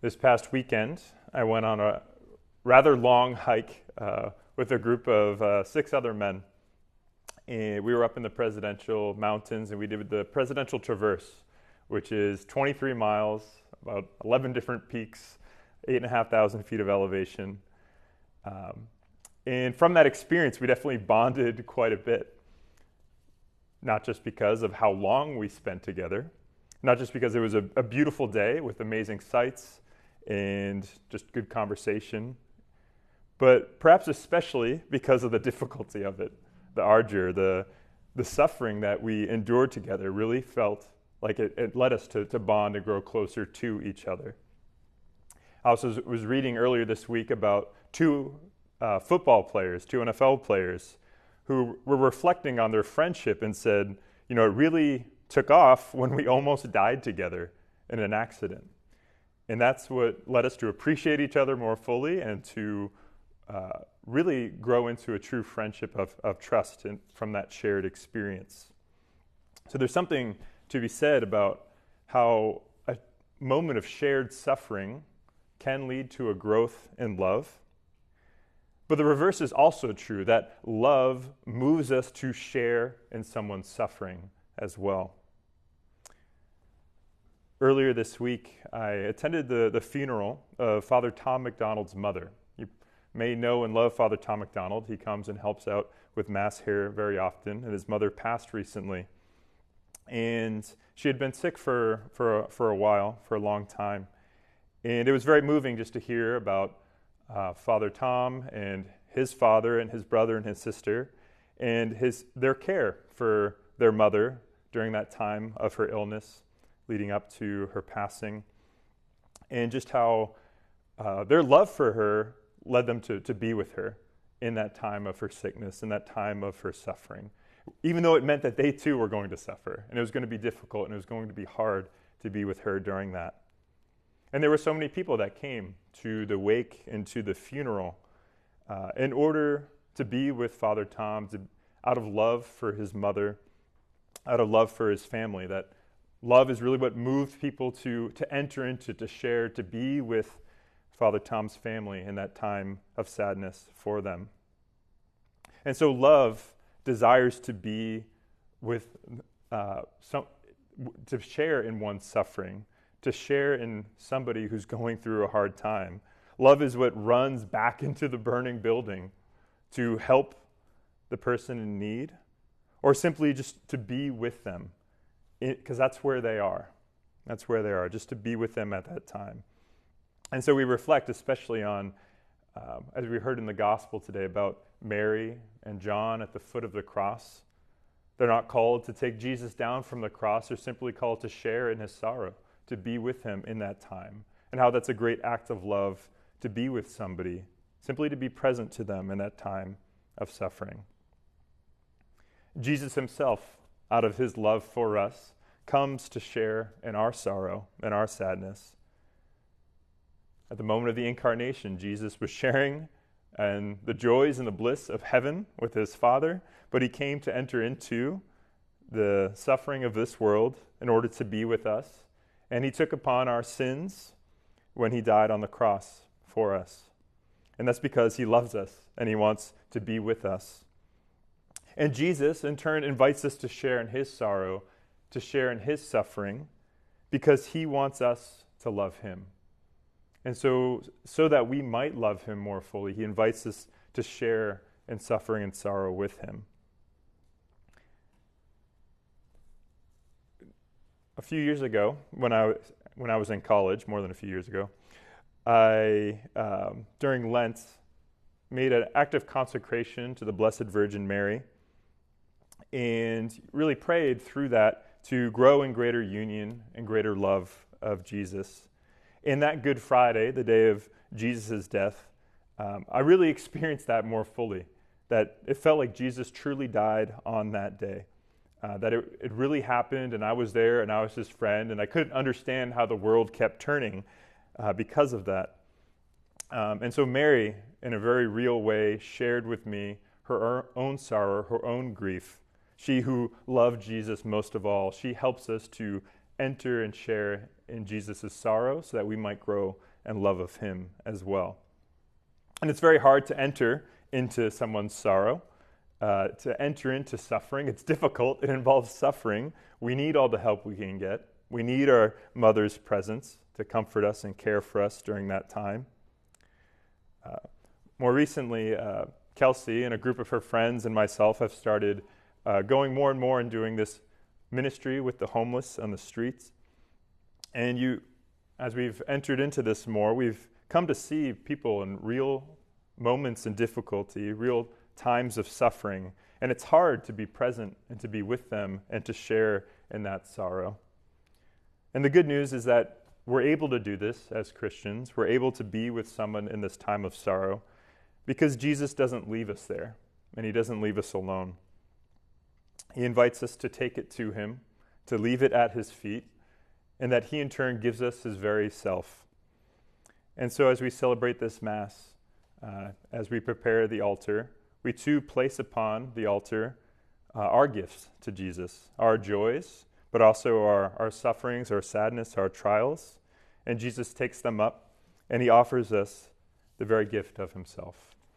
This past weekend, I went on a rather long hike with a group of 6 other men. And we were up in the Presidential Mountains, and we did the Presidential Traverse, which is 23 miles, about 11 different peaks, 8,500 feet of elevation. And from that experience, we definitely bonded quite a bit. Not just because of how long we spent together, not just because it was a beautiful day with amazing sights and just good conversation, but perhaps especially because of the difficulty of it, the ardor, the suffering that we endured together really felt like it led us to bond and grow closer to each other. I also was reading earlier this week about 2 football players, 2 NFL players, who were reflecting on their friendship and said, it really took off when we almost died together in an accident. And that's what led us to appreciate each other more fully and to really grow into a true friendship of trust from that shared experience. So there's something to be said about how a moment of shared suffering can lead to a growth in love. But the reverse is also true, that love moves us to share in someone's suffering as well. Earlier this week, I attended the funeral of Father Tom McDonald's mother. You may know and love Father Tom McDonald. He comes and helps out with Mass here very often, and his mother passed recently. And she had been sick for a while, for a long time. And it was very moving just to hear about Father Tom and his father and his brother and his sister and their care for their mother during that time of her illness leading up to her passing, and just how their love for her led them to be with her in that time of her sickness, in that time of her suffering, even though it meant that they too were going to suffer, and it was going to be difficult, and it was going to be hard to be with her during that. And there were so many people that came to the wake and to the funeral in order to be with Father Tom, out of love for his mother, out of love for his family. That love is really what moved people to enter into, to share, to be with Father Tom's family in that time of sadness for them. And so love desires to be with to share in one's suffering, to share in somebody who's going through a hard time. Love is what runs back into the burning building to help the person in need, or simply just to be with them, because that's where they are. That's where they are, just to be with them at that time. And so we reflect especially on, as we heard in the gospel today, about Mary and John at the foot of the cross. They're not called to take Jesus down from the cross. They're simply called to share in his sorrow, to be with him in that time, and how that's a great act of love to be with somebody, simply to be present to them in that time of suffering. Jesus himself, out of his love for us, comes to share in our sorrow and our sadness. At the moment of the incarnation, Jesus was sharing in the joys and the bliss of heaven with his Father, but he came to enter into the suffering of this world in order to be with us. And he took upon our sins when he died on the cross for us. And that's because he loves us and he wants to be with us. And Jesus, in turn, invites us to share in his sorrow, to share in his suffering, because he wants us to love him. And so that we might love him more fully, he invites us to share in suffering and sorrow with him. A few years ago, when I was in college, more than a few years ago, I, during Lent, made an act of consecration to the Blessed Virgin Mary, and really prayed through that to grow in greater union and greater love of Jesus. In that Good Friday, the day of Jesus' death, I really experienced that more fully, that it felt like Jesus truly died on that day. That it really happened, and I was there, and I was his friend, and I couldn't understand how the world kept turning because of that. And so Mary, in a very real way, shared with me her own sorrow, her own grief. She who loved Jesus most of all, she helps us to enter and share in Jesus' sorrow so that we might grow and love of him as well. And it's very hard to enter into someone's sorrow, to enter into suffering. It's difficult. It involves suffering. We need all the help we can get. We need our mother's presence to comfort us and care for us during that time. More recently, Kelsey and a group of her friends and myself have started going more and more and doing this ministry with the homeless on the streets. And as we've entered into this more, we've come to see people in real moments and difficulty, real times of suffering. And it's hard to be present and to be with them and to share in that sorrow. And the good news is that we're able to do this as Christians. We're able to be with someone in this time of sorrow because Jesus doesn't leave us there, and he doesn't leave us alone. He invites us to take it to him, to leave it at his feet, and that he in turn gives us his very self. And so as we celebrate this Mass, as we prepare the altar, we too place upon the altar our gifts to Jesus, our joys, but also our sufferings, our sadness, our trials. And Jesus takes them up, and he offers us the very gift of himself.